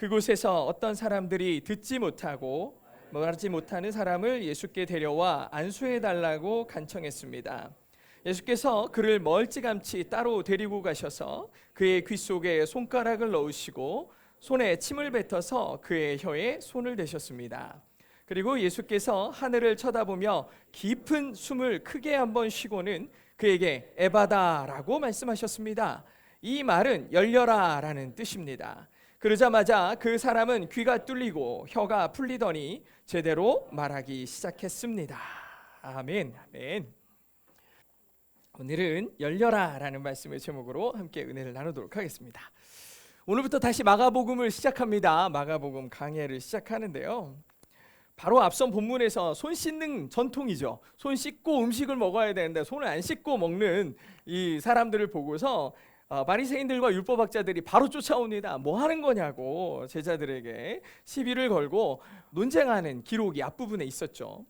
그곳에서 어떤 사람들이 듣지 못하고 말하지 못하는 사람을 예수께 데려와 안수해 달라고 간청했습니다. 예수께서 그를 멀찌감치 따로 데리고 가셔서 그의 귀 속에 손가락을 넣으시고 손에 침을 뱉어서 그의 혀에 손을 대셨습니다. 그리고 예수께서 하늘을 쳐다보며 깊은 숨을 크게 한번 쉬고는 그에게 에바다라고 말씀하셨습니다. 이 말은 열려라라는 뜻입니다. 그러자마자 그 사람은 귀가 뚫리고 혀가 풀리더니 제대로 말하기 시작했습니다. 아멘. 아멘. 오늘은 열려라라는 말씀의 제목으로 함께 은혜를 나누도록 하겠습니다. 오늘부터 다시 마가복음을 시작합니다. 마가복음 강해를 시작하는데요. 바로 앞선 본문에서 손 씻는 전통이죠. 손 씻고 음식을 먹어야 되는데 손을 안 씻고 먹는 이 사람들을 보고서 바리새인들과 율법학자들이 바로 쫓아옵니다. 뭐 하는 거냐고 제자들에게 시비를 걸고 논쟁하는 기록이 앞부분에 있었죠.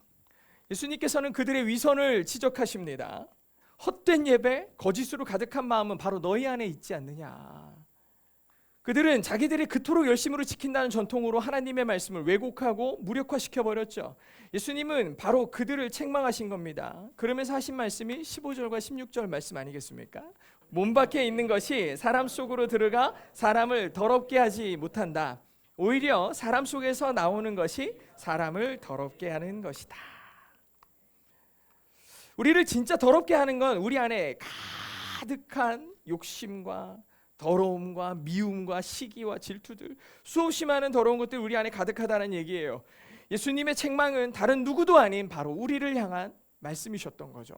예수님께서는 그들의 위선을 지적하십니다. 헛된 예배, 거짓으로 가득한 마음은 바로 너희 안에 있지 않느냐. 그들은 자기들이 그토록 열심으로 지킨다는 전통으로 하나님의 말씀을 왜곡하고 무력화시켜버렸죠. 예수님은 바로 그들을 책망하신 겁니다. 그러면서 하신 말씀이 15절과 16절 말씀 아니겠습니까? 몸 밖에 있는 것이 사람 속으로 들어가 사람을 더럽게 하지 못한다. 오히려 사람 속에서 나오는 것이 사람을 더럽게 하는 것이다. 우리를 진짜 더럽게 하는 건 우리 안에 가득한 욕심과 더러움과 미움과 시기와 질투들, 수없이 많은 더러운 것들 우리 안에 가득하다는 얘기예요. 예수님의 책망은 다른 누구도 아닌 바로 우리를 향한 말씀이셨던 거죠.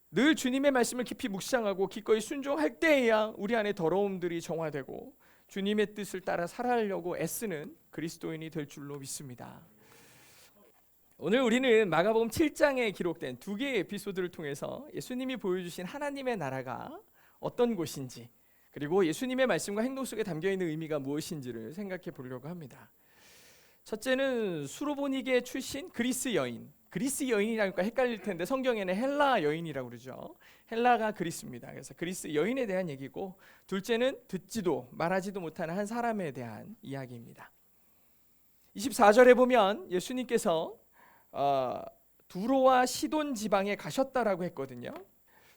늘 주님의 말씀을 깊이 묵상하고 기꺼이 순종할 때에야 우리 안에 더러움들이 정화되고 주님의 뜻을 따라 살아가려고 애쓰는 그리스도인이 될 줄로 믿습니다. 오늘 우리는 마가복음 7장에 기록된 두 개의 에피소드를 통해서 예수님이 보여주신 하나님의 나라가 어떤 곳인지, 그리고 예수님의 말씀과 행동 속에 담겨있는 의미가 무엇인지를 생각해 보려고 합니다. 첫째는 수로보니게 출신 그리스 여인. 그리스 여인이라니까 헷갈릴 텐데 성경에는 헬라 여인이라고 그러죠. 헬라가 그리스입니다. 그래서 그리스 여인에 대한 얘기고, 둘째는 듣지도 말하지도 못하는 한 사람에 대한 이야기입니다. 24절에 보면 예수님께서 두로와 시돈 지방에 가셨다라고 했거든요.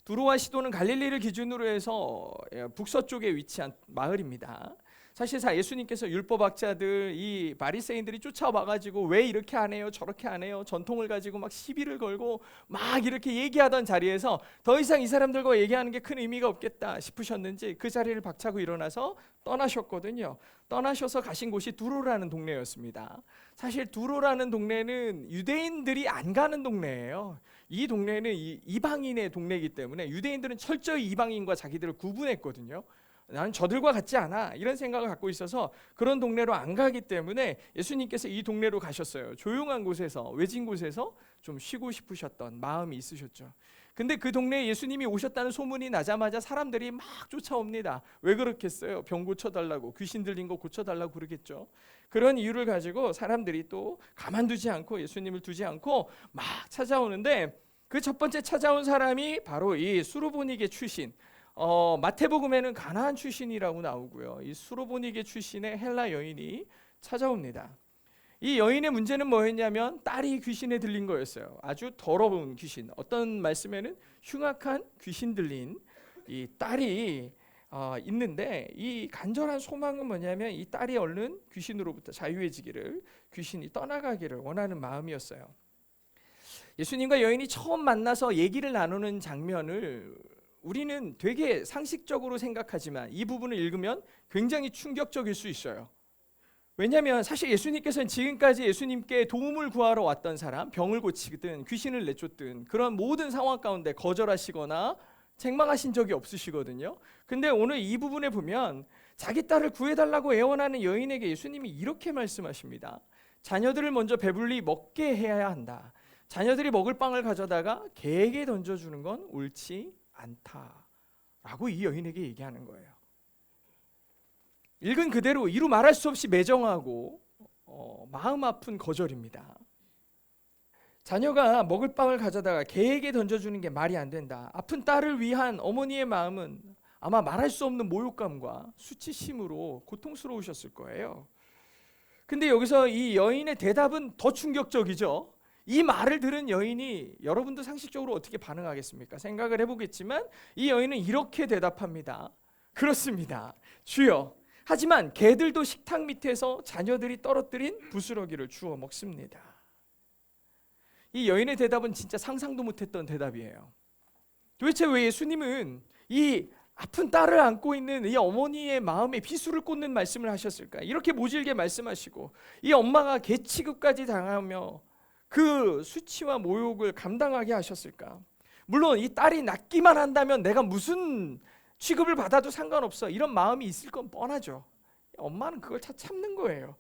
두로와 시돈은 갈릴리를 기준으로 해서 북서쪽에 위치한 마을입니다. 사실상 예수님께서 율법학자들, 이 바리새인들이 쫓아와가지고 왜 이렇게 안 해요, 저렇게 안 해요, 전통을 가지고 막 시비를 걸고 막 이렇게 얘기하던 자리에서 더 이상 이 사람들과 얘기하는 게 큰 의미가 없겠다 싶으셨는지 그 자리를 박차고 일어나서 떠나셨거든요. 떠나셔서 가신 곳이 두로라는 동네였습니다. 사실 두로라는 동네는 유대인들이 안 가는 동네예요. 이 동네는 이방인의 동네이기 때문에 유대인들은 철저히 이방인과 자기들을 구분했거든요. 나는 저들과 같지 않아, 이런 생각을 갖고 있어서 그런 동네로 안 가기 때문에 예수님께서 이 동네로 가셨어요. 조용한 곳에서, 외진 곳에서 좀 쉬고 싶으셨던 마음이 있으셨죠. 근데 그 동네에 예수님이 오셨다는 소문이 나자마자 사람들이 막 쫓아옵니다. 왜 그렇겠어요? 병 고쳐달라고, 귀신 들린 거 고쳐달라고 그러겠죠. 그런 이유를 가지고 사람들이 또 가만두지 않고, 예수님을 두지 않고 막 찾아오는데, 그 첫 번째 찾아온 사람이 바로 이 수로보니게 출신, 마태복음에는 가나안 출신이라고 나오고요. 이 수로보니게 출신의 헬라 여인이 찾아옵니다. 이 여인의 문제는 뭐였냐면 딸이 귀신에 들린 거였어요. 아주 더러운 귀신. 어떤 말씀에는 흉악한 귀신 들린 이 딸이 있는데, 이 간절한 소망은 뭐냐면 이 딸이 얼른 귀신으로부터 자유해지기를, 귀신이 떠나가기를 원하는 마음이었어요. 예수님과 여인이 처음 만나서 얘기를 나누는 장면을 우리는 되게 상식적으로 생각하지만 이 부분을 읽으면 굉장히 충격적일 수 있어요. 왜냐하면 사실 예수님께서는 지금까지 예수님께 도움을 구하러 왔던 사람, 병을 고치든 귀신을 내쫓든 그런 모든 상황 가운데 거절하시거나 책망하신 적이 없으시거든요. 근데 오늘 이 부분에 보면 자기 딸을 구해달라고 애원하는 여인에게 예수님이 이렇게 말씀하십니다. 자녀들을 먼저 배불리 먹게 해야 한다. 자녀들이 먹을 빵을 가져다가 개에게 던져주는 건 옳지 않다라고 이 여인에게 얘기하는 거예요. 읽은 그대로 이루 말할 수 없이 매정하고 마음 아픈 거절입니다. 자녀가 먹을 빵을 가져다가 개에게 던져주는 게 말이 안 된다. 아픈 딸을 위한 어머니의 마음은 아마 말할 수 없는 모욕감과 수치심으로 고통스러우셨을 거예요. 근데 여기서 이 여인의 대답은 더 충격적이죠. 이 말을 들은 여인이 여러분도 상식적으로 어떻게 반응하겠습니까? 생각을 해보겠지만 이 여인은 이렇게 대답합니다. 그렇습니다. 주여, 하지만 개들도 식탁 밑에서 자녀들이 떨어뜨린 부스러기를 주워 먹습니다. 이 여인의 대답은 진짜 상상도 못했던 대답이에요. 도대체 왜 예수님은 이 아픈 딸을 안고 있는 이 어머니의 마음에 비수를 꽂는 말씀을 하셨을까? 이렇게 모질게 말씀하시고 이 엄마가 개 취급까지 당하며 그 수치와 모욕을 감당하게 하셨을까? 물론 이 딸이 낫기만 한다면 내가 무슨 취급을 받아도 상관없어, 이런 마음이 있을 건 뻔하죠. 엄마는 그걸 다 참는 거예요.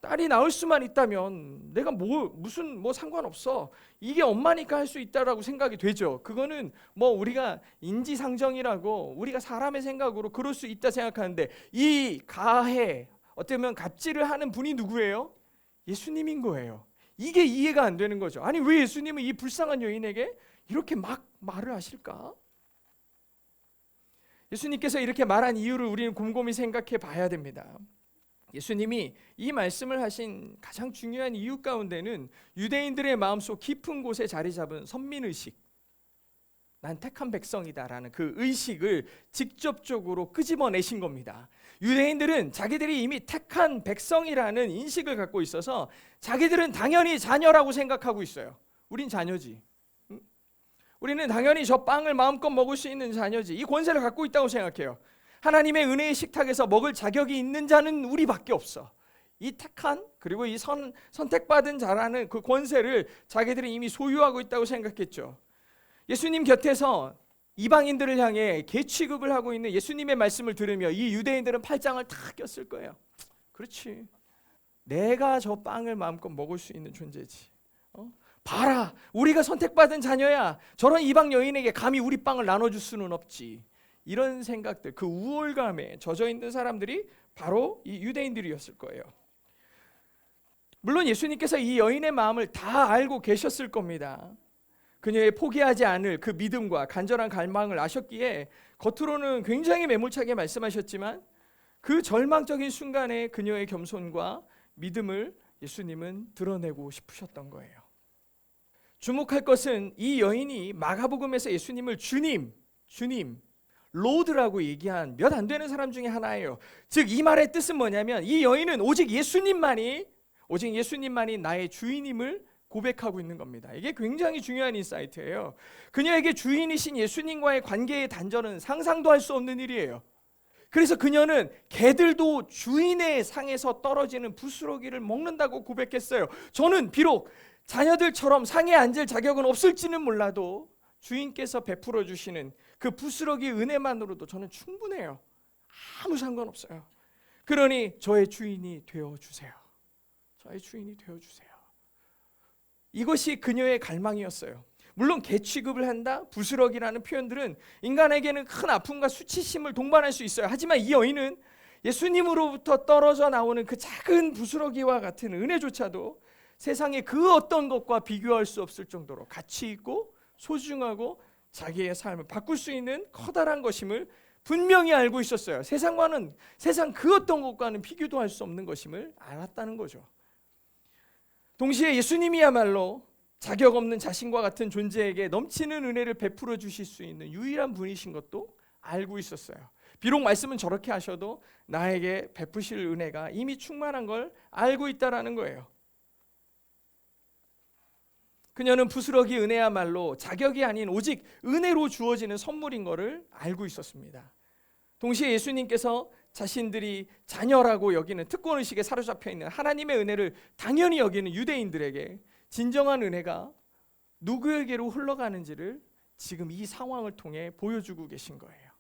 딸이 나을 수만 있다면 내가 무슨 상관없어, 이게 엄마니까 할 수 있다라고 생각이 되죠. 그거는 우리가 인지상정이라고 우리가 사람의 생각으로 그럴 수 있다 생각하는데, 이 가해 어떻게 보면 갑질을 하는 분이 누구예요? 예수님인 거예요. 이게 이해가 안 되는 거죠. 아니, 왜 예수님은 이 불쌍한 여인에게 이렇게 막 말을 하실까? 예수님께서 이렇게 말한 이유를 우리는 곰곰이 생각해 봐야 됩니다. 예수님이 이 말씀을 하신 가장 중요한 이유 가운데는 유대인들의 마음속 깊은 곳에 자리 잡은 선민의식, 난 택한 백성이다라는 그 의식을 직접적으로 끄집어내신 겁니다. 유대인들은 자기들이 이미 택한 백성이라는 인식을 갖고 있어서 자기들은 당연히 자녀라고 생각하고 있어요. 우린 자녀지. 우리는 당연히 저 빵을 마음껏 먹을 수 있는 자녀지. 이 권세를 갖고 있다고 생각해요. 하나님의 은혜의 식탁에서 먹을 자격이 있는 자는 우리밖에 없어. 이 택한, 그리고 이 선택받은 자라는 그 권세를 자기들이 이미 소유하고 있다고 생각했죠. 예수님 곁에서 이방인들을 향해 개 취급을 하고 있는 예수님의 말씀을 들으며 이 유대인들은 팔짱을 다 꼈을 거예요. 그렇지, 내가 저 빵을 마음껏 먹을 수 있는 존재지. 봐라, 우리가 선택받은 자녀야. 저런 이방 여인에게 감히 우리 빵을 나눠줄 수는 없지. 이런 생각들, 그 우월감에 젖어 있는 사람들이 바로 이 유대인들이었을 거예요. 물론 예수님께서 이 여인의 마음을 다 알고 계셨을 겁니다. 그녀의 포기하지 않을 그 믿음과 간절한 갈망을 아셨기에 겉으로는 굉장히 매몰차게 말씀하셨지만 그 절망적인 순간에 그녀의 겸손과 믿음을 예수님은 드러내고 싶으셨던 거예요. 주목할 것은 이 여인이 마가복음에서 예수님을 주님, 로드라고 얘기한 몇 안 되는 사람 중에 하나예요. 즉 이 말의 뜻은 뭐냐면 이 여인은 오직 예수님만이 나의 주인임을 고백하고 있는 겁니다. 이게 굉장히 중요한 인사이트예요. 그녀에게 주인이신 예수님과의 관계의 단절은 상상도 할 수 없는 일이에요. 그래서 그녀는 개들도 주인의 상에서 떨어지는 부스러기를 먹는다고 고백했어요. 저는 비록 자녀들처럼 상에 앉을 자격은 없을지는 몰라도 주인께서 베풀어 주시는 그 부스러기 은혜만으로도 저는 충분해요. 아무 상관없어요. 그러니 저의 주인이 되어주세요. 저의 주인이 되어주세요. 이것이 그녀의 갈망이었어요. 물론 개 취급을 한다, 부스러기라는 표현들은 인간에게는 큰 아픔과 수치심을 동반할 수 있어요. 하지만 이 여인은 예수님으로부터 떨어져 나오는 그 작은 부스러기와 같은 은혜조차도 세상의 그 어떤 것과 비교할 수 없을 정도로 가치 있고 소중하고 자기의 삶을 바꿀 수 있는 커다란 것임을 분명히 알고 있었어요. 세상 그 어떤 것과는 비교도 할 수 없는 것임을 알았다는 거죠. 동시에 예수님이야말로 자격 없는 자신과 같은 존재에게 넘치는 은혜를 베풀어 주실 수 있는 유일한 분이신 것도 알고 있었어요. 비록 말씀은 저렇게 하셔도 나에게 베푸실 은혜가 이미 충만한 걸 알고 있다라는 거예요. 그녀는 부스러기 은혜야말로 자격이 아닌 오직 은혜로 주어지는 선물인 것을 알고 있었습니다. 동시에 예수님께서 자신들이 자녀라고 여기는 특권의식에 사로잡혀 있는 하나님의 은혜를 당연히 여기는 유대인들에게 진정한 은혜가 누구에게로 흘러가는지를 지금 이 상황을 통해 보여주고 계신 거예요.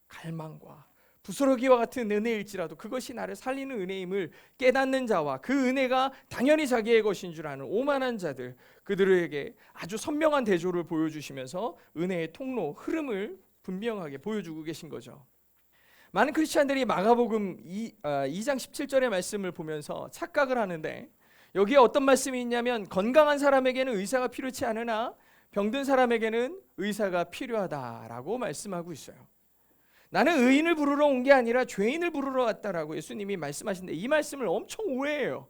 갈망과 부스러기와 같은 은혜일지라도 그것이 나를 살리는 은혜임을 깨닫는 자와 그 은혜가 당연히 자기의 것인 줄 아는 오만한 자들, 그들에게 아주 선명한 대조를 보여주시면서 은혜의 통로, 흐름을 분명하게 보여주고 계신 거죠. 많은 크리스찬들이 마가복음 2장 17절의 말씀을 보면서 착각을 하는데, 여기에 어떤 말씀이 있냐면 건강한 사람에게는 의사가 필요치 않으나 병든 사람에게는 의사가 필요하다라고 말씀하고 있어요. 나는 의인을 부르러 온 게 아니라 죄인을 부르러 왔다라고 예수님이 말씀하시는데 이 말씀을 엄청 오해해요.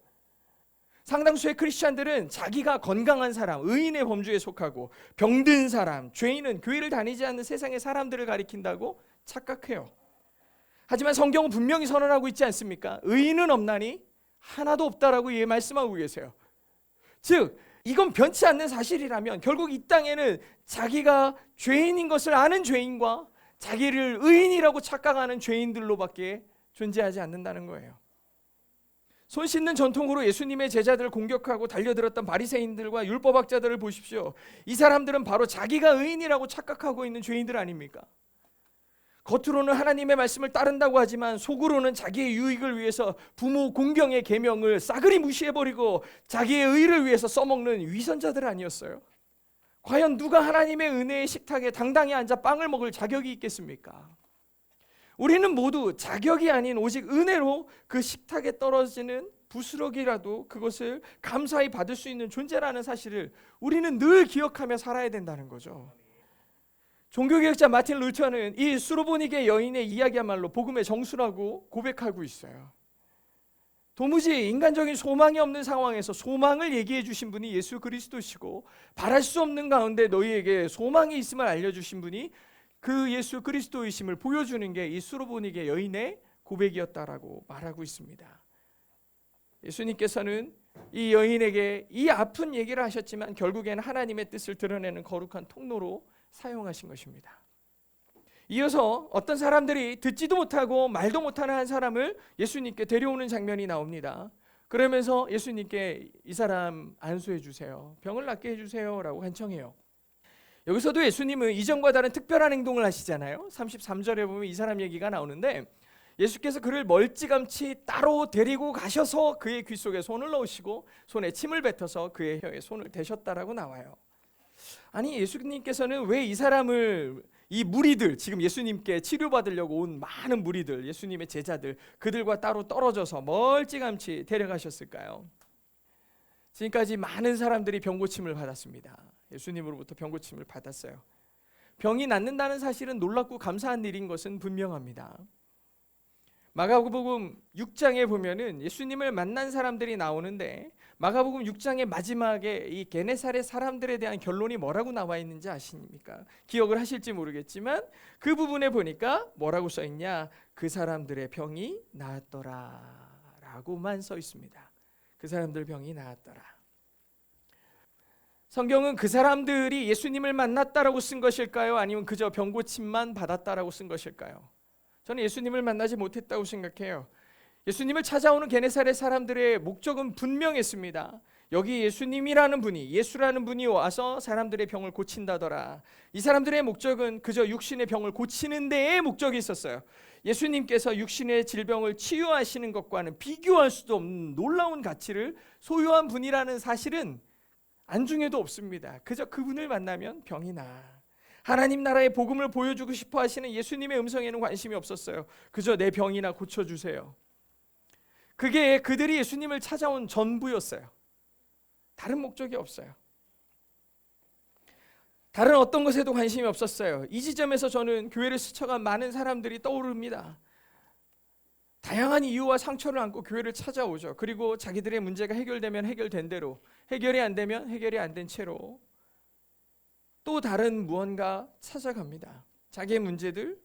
상당수의 크리스찬들은 자기가 건강한 사람, 의인의 범주에 속하고 병든 사람, 죄인은 교회를 다니지 않는 세상의 사람들을 가리킨다고 착각해요. 하지만 성경은 분명히 선언하고 있지 않습니까? 의인은 없나니 하나도 없다라고 말씀하고 계세요. 즉 이건 변치 않는 사실이라면 결국 이 땅에는 자기가 죄인인 것을 아는 죄인과 자기를 의인이라고 착각하는 죄인들로밖에 존재하지 않는다는 거예요. 손 씻는 전통으로 예수님의 제자들을 공격하고 달려들었던 바리새인들과 율법학자들을 보십시오. 이 사람들은 바로 자기가 의인이라고 착각하고 있는 죄인들 아닙니까? 겉으로는 하나님의 말씀을 따른다고 하지만 속으로는 자기의 유익을 위해서 부모 공경의 계명을 싸그리 무시해버리고 자기의 의를 위해서 써먹는 위선자들 아니었어요? 과연 누가 하나님의 은혜의 식탁에 당당히 앉아 빵을 먹을 자격이 있겠습니까? 우리는 모두 자격이 아닌 오직 은혜로 그 식탁에 떨어지는 부스러기라도 그것을 감사히 받을 수 있는 존재라는 사실을 우리는 늘 기억하며 살아야 된다는 거죠. 종교개혁자 마틴 루터는 이 수로보니게 여인의 이야기야말로 복음의 정수라고 고백하고 있어요. 도무지 인간적인 소망이 없는 상황에서 소망을 얘기해 주신 분이 예수 그리스도시고 바랄 수 없는 가운데 너희에게 소망이 있음을 알려주신 분이 그 예수 그리스도이심을 보여주는 게 이 수로보니게 여인의 고백이었다라고 말하고 있습니다. 예수님께서는 이 여인에게 이 아픈 얘기를 하셨지만 결국에는 하나님의 뜻을 드러내는 거룩한 통로로 사용하신 것입니다. 이어서 어떤 사람들이 듣지도 못하고 말도 못하는 한 사람을 예수님께 데려오는 장면이 나옵니다. 그러면서 예수님께 이 사람 안수해 주세요. 병을 낫게 해주세요 라고 간청해요. 여기서도 예수님은 이전과 다른 특별한 행동을 하시잖아요. 33절에 보면 이 사람 얘기가 나오는데 예수께서 그를 멀찌감치 따로 데리고 가셔서 그의 귀 속에 손을 넣으시고 손에 침을 뱉어서 그의 혀에 손을 대셨다라고 나와요. 아니 예수님께서는 왜 이 사람을 이 무리들 지금 예수님께 치료받으려고 온 많은 무리들 예수님의 제자들 그들과 따로 떨어져서 멀찌감치 데려가셨을까요? 지금까지 많은 사람들이 병고침을 받았습니다. 예수님으로부터 병고침을 받았어요. 병이 낫는다는 사실은 놀랍고 감사한 일인 것은 분명합니다. 마가복음 6장에 보면은 예수님을 만난 사람들이 나오는데 마가복음 6장의 마지막에 이 게네사렛 사람들에 대한 결론이 뭐라고 나와 있는지 아십니까? 기억을 하실지 모르겠지만 그 부분에 보니까 뭐라고 써 있냐? 그 사람들의 병이 나았더라 라고만 써 있습니다. 그 사람들 병이 나았더라. 성경은 그 사람들이 예수님을 만났다라고 쓴 것일까요? 아니면 그저 병고침만 받았다라고 쓴 것일까요? 저는 예수님을 만나지 못했다고 생각해요. 예수님을 찾아오는 게네사렛 사람들의 목적은 분명했습니다. 여기 예수님이라는 분이 예수라는 분이 와서 사람들의 병을 고친다더라. 이 사람들의 목적은 그저 육신의 병을 고치는 데에 목적이 있었어요. 예수님께서 육신의 질병을 치유하시는 것과는 비교할 수도 없는 놀라운 가치를 소유한 분이라는 사실은 안중에도 없습니다. 그저 그분을 만나면 병이 나. 하나님 나라의 복음을 보여주고 싶어 하시는 예수님의 음성에는 관심이 없었어요. 그저 내 병이나 고쳐주세요. 그게 그들이 예수님을 찾아온 전부였어요. 다른 목적이 없어요. 다른 어떤 것에도 관심이 없었어요. 이 지점에서 저는 교회를 스쳐간 많은 사람들이 떠오릅니다. 다양한 이유와 상처를 안고 교회를 찾아오죠. 그리고 자기들의 문제가 해결되면 해결된 대로, 해결이 안 되면 해결이 안 된 채로 또 다른 무언가 찾아갑니다. 자기의 문제들,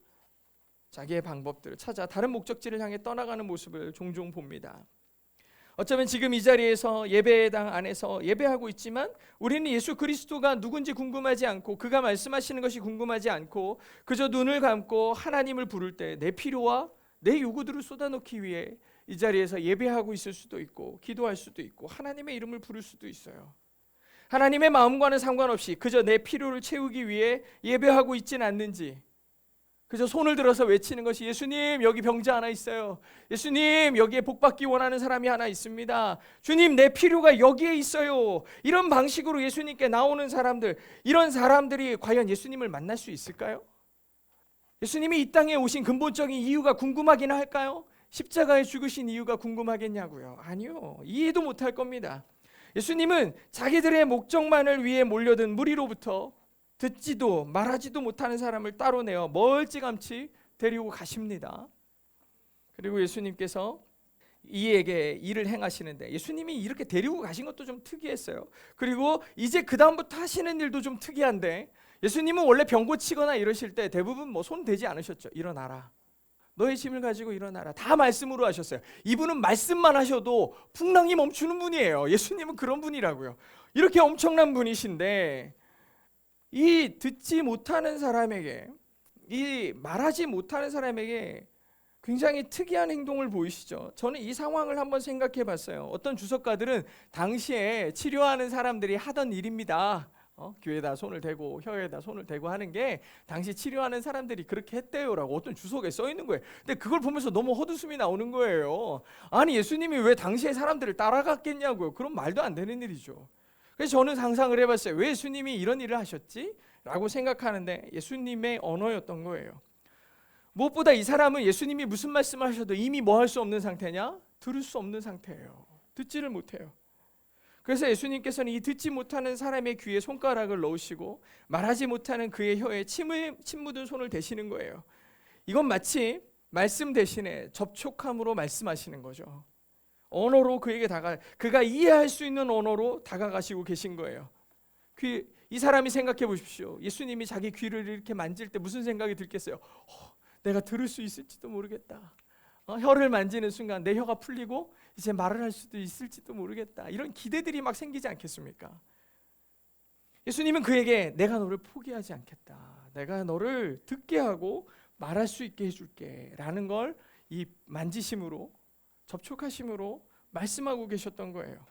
자기의 방법들을 찾아 다른 목적지를 향해 떠나가는 모습을 종종 봅니다. 어쩌면 지금 이 자리에서 예배당 안에서 예배하고 있지만 우리는 예수 그리스도가 누군지 궁금하지 않고 그가 말씀하시는 것이 궁금하지 않고 그저 눈을 감고 하나님을 부를 때 내 필요와 내 요구들을 쏟아놓기 위해 이 자리에서 예배하고 있을 수도 있고 기도할 수도 있고 하나님의 이름을 부를 수도 있어요. 하나님의 마음과는 상관없이 그저 내 필요를 채우기 위해 예배하고 있진 않는지 그저 손을 들어서 외치는 것이 예수님 여기 병자 하나 있어요. 예수님 여기에 복받기 원하는 사람이 하나 있습니다. 주님 내 필요가 여기에 있어요. 이런 방식으로 예수님께 나오는 사람들, 이런 사람들이 과연 예수님을 만날 수 있을까요? 예수님이 이 땅에 오신 근본적인 이유가 궁금하긴 할까요? 십자가에 죽으신 이유가 궁금하겠냐고요? 아니요, 이해도 못할 겁니다. 예수님은 자기들의 목적만을 위해 몰려든 무리로부터 듣지도 말하지도 못하는 사람을 따로 내어 멀찌감치 데리고 가십니다. 그리고 예수님께서 이에게 일을 행하시는데, 예수님이 이렇게 데리고 가신 것도 좀 특이했어요. 그리고 이제 그 다음부터 하시는 일도 좀 특이한데, 예수님은 원래 병 고치거나 이러실 때 대부분 뭐 손 대지 않으셨죠. 일어나라, 너의 짐을 가지고 일어나라, 다 말씀으로 하셨어요. 이분은 말씀만 하셔도 풍랑이 멈추는 분이에요. 예수님은 그런 분이라고요. 이렇게 엄청난 분이신데, 이 듣지 못하는 사람에게, 이 말하지 못하는 사람에게 굉장히 특이한 행동을 보이시죠. 저는 이 상황을 한번 생각해 봤어요. 어떤 주석가들은 당시에 치료하는 사람들이 하던 일입니다. 귀에다 손을 대고 혀에다 손을 대고 하는 게 당시 치료하는 사람들이 그렇게 했대요라고 어떤 주석에 써 있는 거예요. 근데 그걸 보면서 너무 헛웃음이 나오는 거예요. 아니, 예수님이 왜 당시의 사람들을 따라갔겠냐고요. 그런 말도 안 되는 일이죠. 그래서 저는 상상을 해봤어요. 왜 예수님이 이런 일을 하셨지? 라고 생각하는데 예수님의 언어였던 거예요. 무엇보다 이 사람은 예수님이 무슨 말씀을 하셔도 이미 뭐 할 수 없는 상태냐? 들을 수 없는 상태예요. 듣지를 못해요. 그래서 예수님께서는 이 듣지 못하는 사람의 귀에 손가락을 넣으시고 말하지 못하는 그의 혀에 침 묻은 손을 대시는 거예요. 이건 마치 말씀 대신에 접촉함으로 말씀하시는 거죠. 언어로 그에게 그가 이해할 수 있는 언어로 다가가시고 계신 거예요. 이 사람이 생각해 보십시오. 예수님이 자기 귀를 이렇게 만질 때 무슨 생각이 들겠어요? 내가 들을 수 있을지도 모르겠다. 혀를 만지는 순간 내 혀가 풀리고 이제 말을 할 수도 있을지도 모르겠다. 이런 기대들이 막 생기지 않겠습니까? 예수님은 그에게 내가 너를 포기하지 않겠다. 내가 너를 듣게 하고 말할 수 있게 해줄게 라는 걸 이 만지심으로, 접촉하심으로 말씀하고 계셨던 거예요.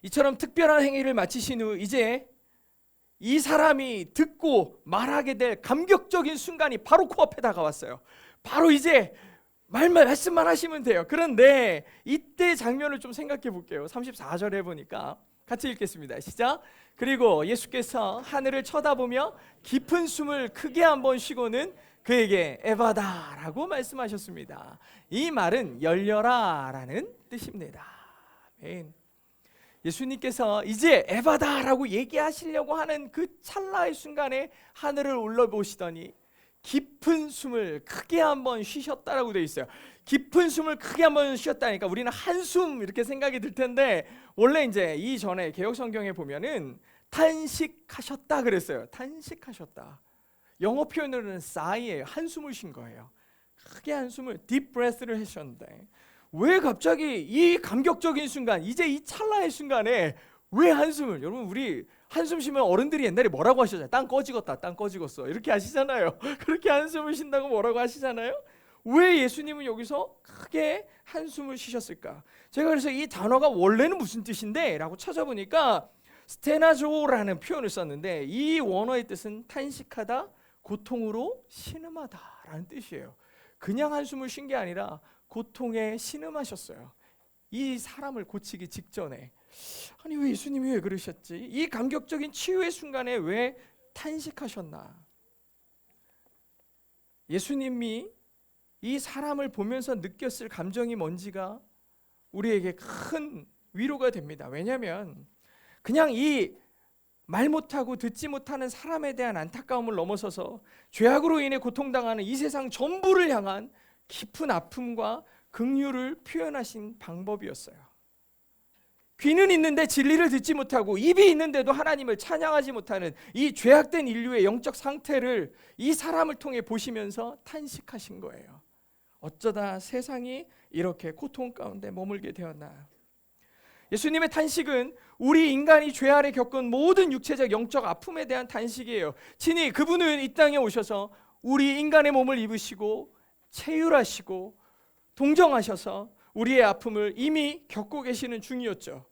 이처럼 특별한 행위를 마치신 후 이제 이 사람이 듣고 말하게 될 감격적인 순간이 바로 코앞에 다가왔어요. 바로 이제 말씀만 하시면 돼요. 그런데 이때 장면을 좀 생각해 볼게요. 34절에 보니까 같이 읽겠습니다. 시작. 그리고 예수께서 하늘을 쳐다보며 깊은 숨을 크게 한번 쉬고는 그에게 에바다라고 말씀하셨습니다. 이 말은 열려라라는 뜻입니다. 아멘. 예수님께서 이제 에바다라고 얘기하시려고 하는 그 찰나의 순간에 하늘을 올려보시더니 깊은 숨을 크게 한번 쉬셨다라고 되어 있어요. 깊은 숨을 크게 한번 쉬었다니까 우리는 한숨 이렇게 생각이 들 텐데, 원래 이제 이전에 개역 성경에 보면은 탄식하셨다 그랬어요. 탄식하셨다. 영어 표현으로는 sigh예요. 한숨을 쉰 거예요. 크게 한숨을 deep breath를 하셨는데, 왜 갑자기 이 감격적인 순간, 이제 이 찰나의 순간에 왜 한숨을? 여러분, 우리 한숨 쉬면 어른들이 옛날에 뭐라고 하셨잖아요. 땅 꺼지겠다, 땅 꺼지겠어 이렇게 하시잖아요. 그렇게 한숨을 쉰다고 뭐라고 하시잖아요. 왜 예수님은 여기서 크게 한숨을 쉬셨을까? 제가 그래서 이 단어가 원래는 무슨 뜻인데? 라고 찾아보니까 스테나조라는 표현을 썼는데, 이 원어의 뜻은 탄식하다, 고통으로 신음하다라는 뜻이에요. 그냥 한숨을 쉰 게 아니라 고통에 신음하셨어요. 이 사람을 고치기 직전에. 아니, 왜 예수님이 왜 그러셨지? 이 감격적인 치유의 순간에 왜 탄식하셨나? 예수님이 이 사람을 보면서 느꼈을 감정이 뭔지가 우리에게 큰 위로가 됩니다. 왜냐하면 그냥 이 말 못하고 듣지 못하는 사람에 대한 안타까움을 넘어서서 죄악으로 인해 고통당하는 이 세상 전부를 향한 깊은 아픔과 긍휼을 표현하신 방법이었어요. 귀는 있는데 진리를 듣지 못하고, 입이 있는데도 하나님을 찬양하지 못하는 이 죄악된 인류의 영적 상태를 이 사람을 통해 보시면서 탄식하신 거예요. 어쩌다 세상이 이렇게 고통 가운데 머물게 되었나. 예수님의 탄식은 우리 인간이 죄 아래 겪은 모든 육체적 영적 아픔에 대한 탄식이에요. 친히 그분은 이 땅에 오셔서 우리 인간의 몸을 입으시고 체휼하시고 동정하셔서 우리의 아픔을 이미 겪고 계시는 중이었죠.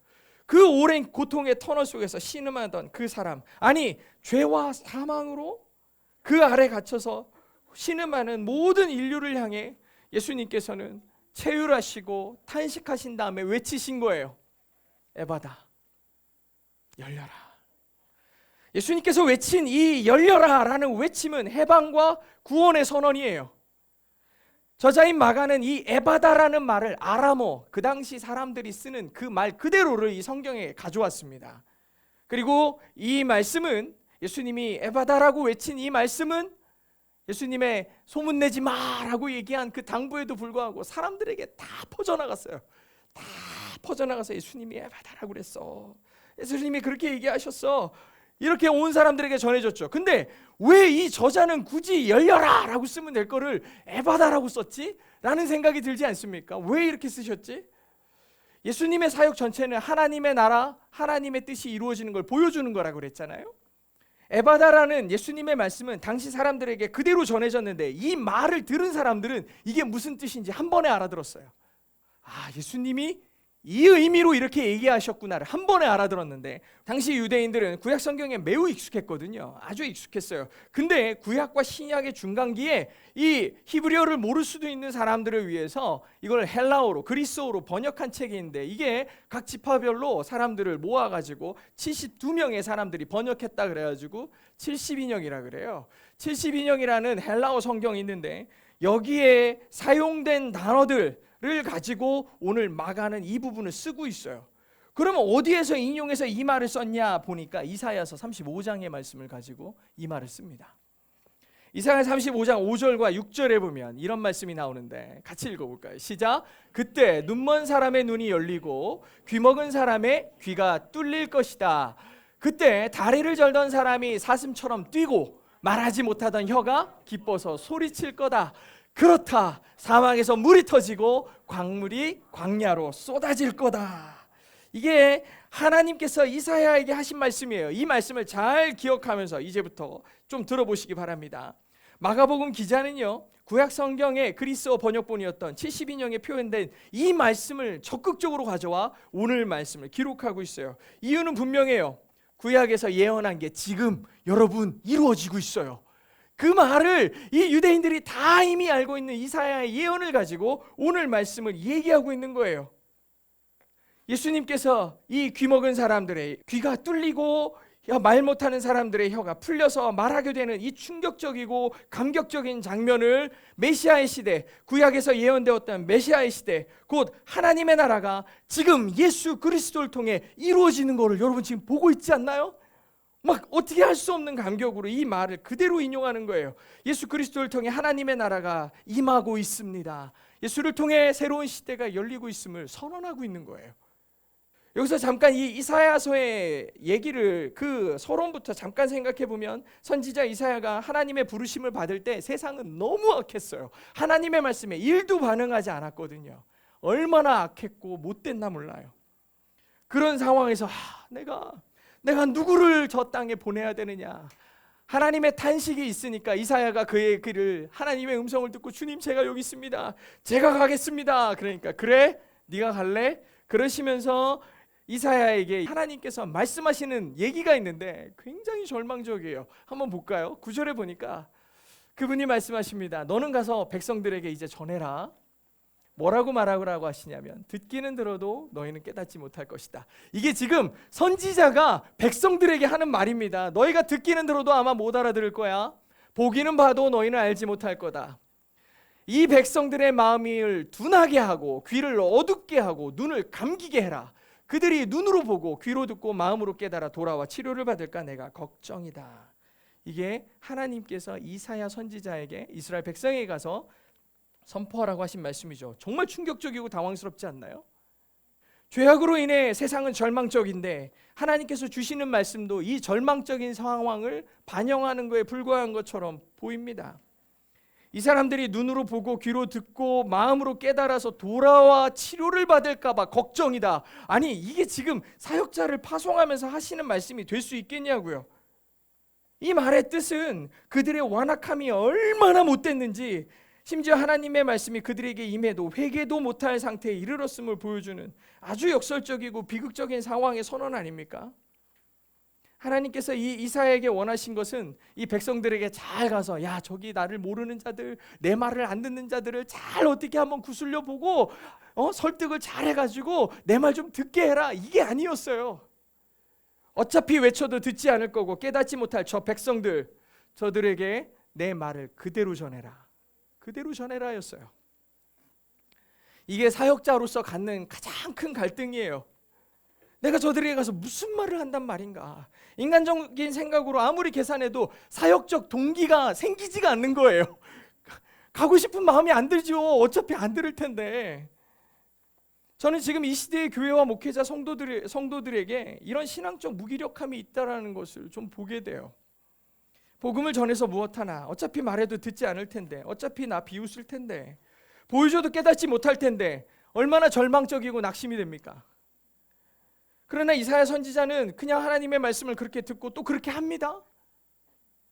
그 오랜 고통의 터널 속에서 신음하던 그 사람, 아니 죄와 사망으로 그 아래 갇혀서 신음하는 모든 인류를 향해 예수님께서는 체휼하시고 탄식하신 다음에 외치신 거예요. 에바다, 열려라. 예수님께서 외친 이 열려라라는 외침은 해방과 구원의 선언이에요. 저자인 마가는 이 에바다라는 말을 아람어, 그 당시 사람들이 쓰는 그 말 그대로를 이 성경에 가져왔습니다. 그리고 이 말씀은, 예수님이 에바다라고 외친 이 말씀은 예수님의 소문내지 마라고 얘기한 그 당부에도 불구하고 사람들에게 다 퍼져나갔어요. 다 퍼져나가서 예수님이 에바다라고 그랬어. 예수님이 그렇게 얘기하셨어. 이렇게 온 사람들에게 전해졌죠. 근데 왜 이 저자는 굳이 열려라 라고 쓰면 될 거를 에바다라고 썼지? 라는 생각이 들지 않습니까? 왜 이렇게 쓰셨지? 예수님의 사역 전체는 하나님의 나라, 하나님의 뜻이 이루어지는 걸 보여주는 거라고 그랬잖아요. 에바다라는 예수님의 말씀은 당시 사람들에게 그대로 전해졌는데 이 말을 들은 사람들은 이게 무슨 뜻인지 한 번에 알아들었어요. 아, 예수님이 이 의미로 이렇게 얘기하셨구나를 한 번에 알아들었는데 당시 유대인들은 구약 성경에 매우 익숙했거든요. 아주 익숙했어요. 근데 구약과 신약의 중간기에 이 히브리어를 모를 수도 있는 사람들을 위해서 이걸 헬라어로 그리스어로 번역한 책인데 이게 각 지파별로 사람들을 모아가지고 72명의 사람들이 번역했다 그래가지고 72년이라 그래요. 72년이라는 헬라어 성경이 있는데 여기에 사용된 단어들 를 가지고 오늘 마가는 이 부분을 쓰고 있어요. 그러면 어디에서 인용해서 이 말을 썼냐 보니까 이사야서 35장의 말씀을 가지고 이 말을 씁니다. 이사야 35장 5절과 6절에 보면 이런 말씀이 나오는데 같이 읽어볼까요? 시작. 그때 눈먼 사람의 눈이 열리고 귀먹은 사람의 귀가 뚫릴 것이다. 그때 다리를 절던 사람이 사슴처럼 뛰고 말하지 못하던 혀가 기뻐서 소리칠 거다. 그렇다. 사막에서 물이 터지고 광물이 광야로 쏟아질 거다. 이게 하나님께서 이사야에게 하신 말씀이에요. 이 말씀을 잘 기억하면서 이제부터 좀 들어보시기 바랍니다. 마가복음 기자는요, 구약 성경의 그리스어 번역본이었던 72년에 표현된 이 말씀을 적극적으로 가져와 오늘 말씀을 기록하고 있어요. 이유는 분명해요. 구약에서 예언한 게 지금 여러분 이루어지고 있어요. 그 말을 이 유대인들이 다 이미 알고 있는 이사야의 예언을 가지고 오늘 말씀을 얘기하고 있는 거예요. 예수님께서 이 귀먹은 사람들의 귀가 뚫리고 말 못하는 사람들의 혀가 풀려서 말하게 되는 이 충격적이고 감격적인 장면을 메시아의 시대, 구약에서 예언되었던 메시아의 시대, 곧 하나님의 나라가 지금 예수 그리스도를 통해 이루어지는 것을 여러분 지금 보고 있지 않나요? 막 어떻게 할 수 없는 감격으로 이 말을 그대로 인용하는 거예요. 예수 그리스도를 통해 하나님의 나라가 임하고 있습니다. 예수를 통해 새로운 시대가 열리고 있음을 선언하고 있는 거예요. 여기서 잠깐 이 이사야서의 얘기를 그 서론부터 잠깐 생각해 보면 선지자 이사야가 하나님의 부르심을 받을 때 세상은 너무 악했어요. 하나님의 말씀에 1도 반응하지 않았거든요. 얼마나 악했고 못됐나 몰라요. 그런 상황에서 내가 누구를 저 땅에 보내야 되느냐. 하나님의 탄식이 있으니까 이사야가 그의 글을 하나님의 음성을 듣고 주님 제가 여기 있습니다. 제가 가겠습니다. 그러니까 그래? 네가 갈래? 그러시면서 이사야에게 하나님께서 말씀하시는 얘기가 있는데 굉장히 절망적이에요. 한번 볼까요? 9절에 보니까 그분이 말씀하십니다. 너는 가서 백성들에게 이제 전해라. 뭐라고 말하라고 하시냐면 듣기는 들어도 너희는 깨닫지 못할 것이다. 이게 지금 선지자가 백성들에게 하는 말입니다. 너희가 듣기는 들어도 아마 못 알아들을 거야. 보기는 봐도 너희는 알지 못할 거다. 이 백성들의 마음을 둔하게 하고 귀를 어둡게 하고 눈을 감기게 해라. 그들이 눈으로 보고 귀로 듣고 마음으로 깨달아 돌아와 치료를 받을까 내가 걱정이다. 이게 하나님께서 이사야 선지자에게 이스라엘 백성에게 가서 선포하라고 하신 말씀이죠. 정말 충격적이고 당황스럽지 않나요? 죄악으로 인해 세상은 절망적인데 하나님께서 주시는 말씀도 이 절망적인 상황을 반영하는 것에 불과한 것처럼 보입니다. 이 사람들이 눈으로 보고 귀로 듣고 마음으로 깨달아서 돌아와 치료를 받을까 봐 걱정이다. 아니 이게 지금 사역자를 파송하면서 하시는 말씀이 될 수 있겠냐고요. 이 말의 뜻은 그들의 완악함이 얼마나 못됐는지, 심지어 하나님의 말씀이 그들에게 임해도 회개도 못할 상태에 이르렀음을 보여주는 아주 역설적이고 비극적인 상황의 선언 아닙니까? 하나님께서 이 이사야에게 원하신 것은 이 백성들에게 잘 가서 야 저기 나를 모르는 자들, 내 말을 안 듣는 자들을 잘 어떻게 한번 구슬려 보고 설득을 잘 해가지고 내 말 좀 듣게 해라, 이게 아니었어요. 어차피 외쳐도 듣지 않을 거고 깨닫지 못할 저 백성들, 저들에게 내 말을 그대로 전해라, 그대로 전해라였어요. 이게 사역자로서 갖는 가장 큰 갈등이에요. 내가 저들에게 가서 무슨 말을 한단 말인가. 인간적인 생각으로 아무리 계산해도 사역적 동기가 생기지가 않는 거예요. 가고 싶은 마음이 안 들죠. 어차피 안 들을 텐데. 저는 지금 이 시대의 교회와 목회자 성도들에게 이런 신앙적 무기력함이 있다라는 것을 좀 보게 돼요. 복음을 전해서 무엇하나, 어차피 말해도 듣지 않을 텐데, 어차피 나 비웃을 텐데, 보여줘도 깨닫지 못할 텐데, 얼마나 절망적이고 낙심이 됩니까? 그러나 이사야 선지자는 그냥 하나님의 말씀을 그렇게 듣고 또 그렇게 합니다.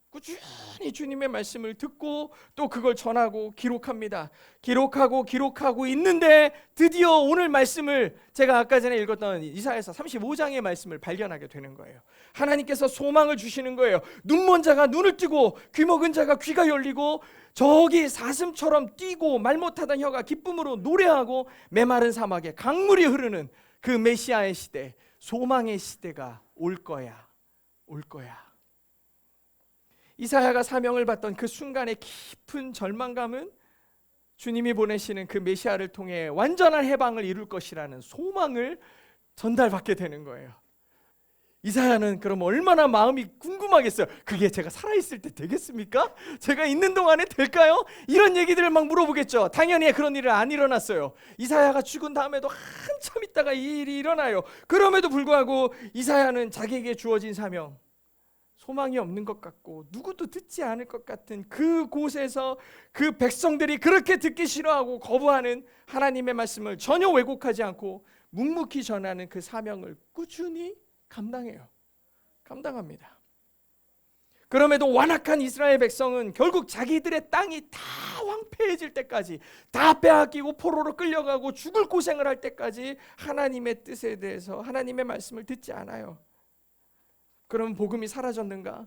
꾸준히 주님의 말씀을 듣고 또 그걸 전하고 기록합니다. 기록하고 있는데 드디어 오늘 말씀을, 제가 아까 전에 읽었던 이사야서 35장의 말씀을 발견하게 되는 거예요. 하나님께서 소망을 주시는 거예요. 눈먼 자가 눈을 뜨고 귀먹은 자가 귀가 열리고 저기 사슴처럼 뛰고 말 못하던 혀가 기쁨으로 노래하고 메마른 사막에 강물이 흐르는 그 메시아의 시대, 소망의 시대가 올 거야. 이사야가 사명을 받던 그 순간의 깊은 절망감은 주님이 보내시는 그 메시아를 통해 완전한 해방을 이룰 것이라는 소망을 전달받게 되는 거예요. 이사야는 그럼 얼마나 마음이 궁금하겠어요. 그게 제가 살아있을 때 되겠습니까? 제가 있는 동안에 될까요? 이런 얘기들을 막 물어보겠죠. 당연히 그런 일은 안 일어났어요. 이사야가 죽은 다음에도 한참 있다가 이 일이 일어나요. 그럼에도 불구하고 이사야는 자기에게 주어진 사명, 소망이 없는 것 같고 누구도 듣지 않을 것 같은 그 곳에서 그 백성들이 그렇게 듣기 싫어하고 거부하는 하나님의 말씀을 전혀 왜곡하지 않고 묵묵히 전하는 그 사명을 꾸준히 감당합니다. 그럼에도 완악한 이스라엘 백성은 결국 자기들의 땅이 다 황폐해질 때까지, 다 빼앗기고 포로로 끌려가고 죽을 고생을 할 때까지 하나님의 뜻에 대해서, 하나님의 말씀을 듣지 않아요. 그럼 복음이 사라졌는가?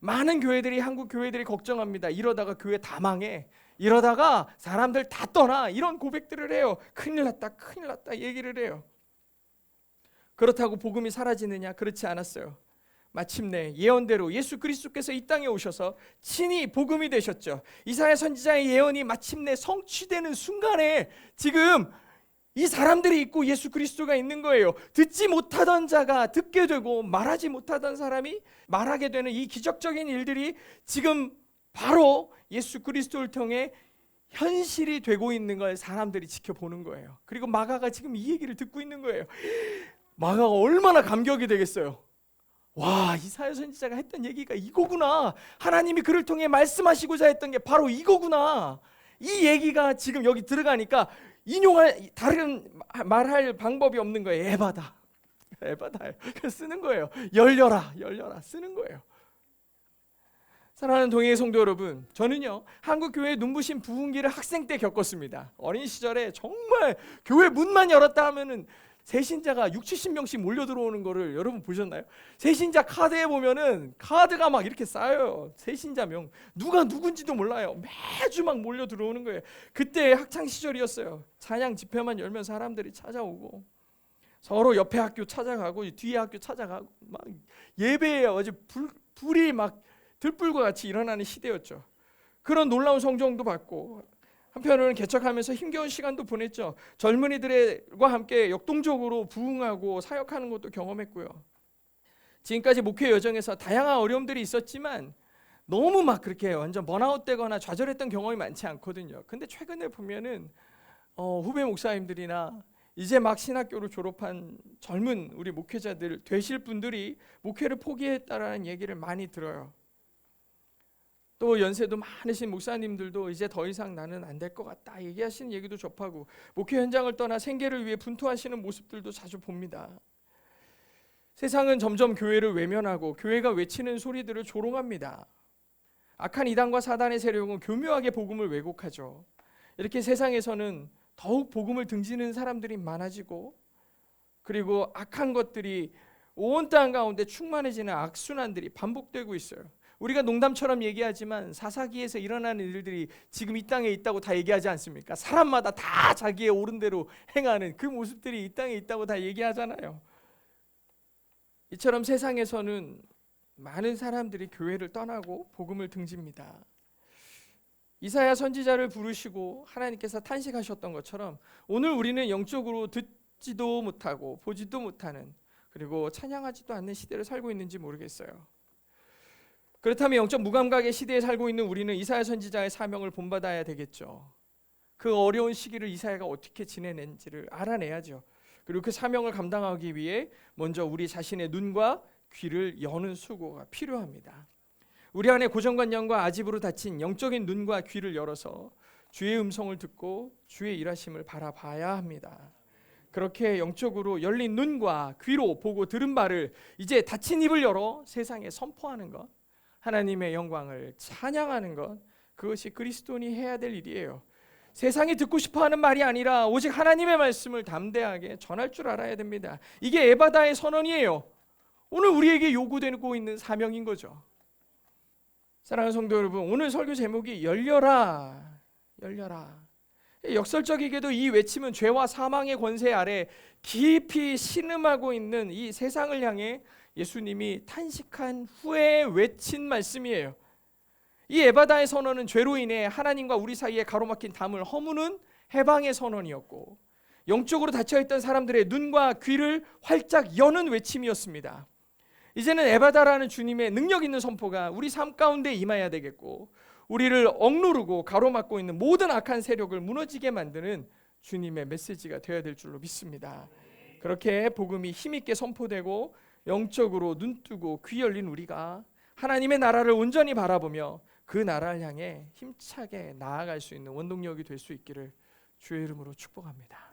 많은 교회들이, 한국 교회들이 걱정합니다. 이러다가 교회 다 망해, 이러다가 사람들 다 떠나, 이런 고백들을 해요. 큰일 났다 얘기를 해요. 그렇다고 복음이 사라지느냐? 그렇지 않았어요. 마침내 예언대로 예수 그리스도께서 이 땅에 오셔서 친히 복음이 되셨죠. 이사야 선지자의 예언이 마침내 성취되는 순간에 지금 이 사람들이 있고 예수 그리스도가 있는 거예요. 듣지 못하던 자가 듣게 되고 말하지 못하던 사람이 말하게 되는 이 기적적인 일들이 지금 바로 예수 그리스도를 통해 현실이 되고 있는 걸 사람들이 지켜보는 거예요. 그리고 마가가 지금 이 얘기를 듣고 있는 거예요. 마가가 얼마나 감격이 되겠어요. 와, 이사야 선지자가 했던 얘기가 이거구나. 하나님이 그를 통해 말씀하시고자 했던 게 바로 이거구나. 이 얘기가 지금 여기 들어가니까 인용할 다른 말할 방법이 없는 거예요. 에바다. 쓰는 거예요. 열려라 쓰는 거예요. 사랑하는 동행의 성도 여러분, 저는요 한국 교회 눈부신 부흥기를 학생 때 겪었습니다. 어린 시절에 정말 교회 문만 열었다 하면은 새신자가 60-70명씩 몰려 들어오는 거를 여러분 보셨나요? 새신자 카드에 보면은 카드가 막 이렇게 쌓여요. 새신자명 누가 누군지도 몰라요. 매주 막 몰려 들어오는 거예요. 그때 학창 시절이었어요. 찬양 집회만 열면 사람들이 찾아오고 서로 옆에 학교 찾아가고 뒤에 학교 찾아가고 막 예배에 어제 불이 막 들불과 같이 일어나는 시대였죠. 그런 놀라운 성정도 받고 한편으로는 개척하면서 힘겨운 시간도 보냈죠. 젊은이들과 함께 역동적으로 부흥하고 사역하는 것도 경험했고요. 지금까지 목회 여정에서 다양한 어려움들이 있었지만 너무 막 그렇게 완전 번아웃되거나 좌절했던 경험이 많지 않거든요. 근데 최근에 보면은 후배 목사님들이나 이제 막 신학교를 졸업한 젊은 우리 목회자들 되실 분들이 목회를 포기했다라는 얘기를 많이 들어요. 또 연세도 많으신 목사님들도 이제 더 이상 나는 안 될 것 같다 얘기하시는 얘기도 접하고 목회 현장을 떠나 생계를 위해 분투하시는 모습들도 자주 봅니다. 세상은 점점 교회를 외면하고 교회가 외치는 소리들을 조롱합니다. 악한 이단과 사단의 세력은 교묘하게 복음을 왜곡하죠. 이렇게 세상에서는 더욱 복음을 등지는 사람들이 많아지고 그리고 악한 것들이 온 땅 가운데 충만해지는 악순환들이 반복되고 있어요. 우리가 농담처럼 얘기하지만 사사기에서 일어나는 일들이 지금 이 땅에 있다고 다 얘기하지 않습니까? 사람마다 다 자기의 옳은 대로 행하는 그 모습들이 이 땅에 있다고 다 얘기하잖아요. 이처럼 세상에서는 많은 사람들이 교회를 떠나고 복음을 등집니다. 이사야 선지자를 부르시고 하나님께서 탄식하셨던 것처럼 오늘 우리는 영적으로 듣지도 못하고 보지도 못하는 그리고 찬양하지도 않는 시대를 살고 있는지 모르겠어요. 그렇다면 영적 무감각의 시대에 살고 있는 우리는 이사야 선지자의 사명을 본받아야 되겠죠. 그 어려운 시기를 이사야가 어떻게 지내낸지를 알아내야죠. 그리고 그 사명을 감당하기 위해 먼저 우리 자신의 눈과 귀를 여는 수고가 필요합니다. 우리 안에 고정관념과 아집으로 닫힌 영적인 눈과 귀를 열어서 주의 음성을 듣고 주의 일하심을 바라봐야 합니다. 그렇게 영적으로 열린 눈과 귀로 보고 들은 바를 이제 닫힌 입을 열어 세상에 선포하는 것, 하나님의 영광을 찬양하는 것, 그것이 그리스도인이 해야 될 일이에요. 세상이 듣고 싶어하는 말이 아니라 오직 하나님의 말씀을 담대하게 전할 줄 알아야 됩니다. 이게 에바다의 선언이에요. 오늘 우리에게 요구되고 있는 사명인 거죠. 사랑하는 성도 여러분, 오늘 설교 제목이 열려라, 열려라. 역설적이게도 이 외침은 죄와 사망의 권세 아래 깊이 신음하고 있는 이 세상을 향해 예수님이 탄식한 후에 외친 말씀이에요. 이 에바다의 선언은 죄로 인해 하나님과 우리 사이에 가로막힌 담을 허무는 해방의 선언이었고, 영적으로 닫혀있던 사람들의 눈과 귀를 활짝 여는 외침이었습니다. 이제는 에바다라는 주님의 능력 있는 선포가 우리 삶 가운데 임해야 되겠고, 우리를 억누르고 가로막고 있는 모든 악한 세력을 무너지게 만드는 주님의 메시지가 되어야 될 줄로 믿습니다. 그렇게 복음이 힘있게 선포되고 영적으로 눈뜨고 귀 열린 우리가 하나님의 나라를 온전히 바라보며 그 나라를 향해 힘차게 나아갈 수 있는 원동력이 될 수 있기를 주의 이름으로 축복합니다.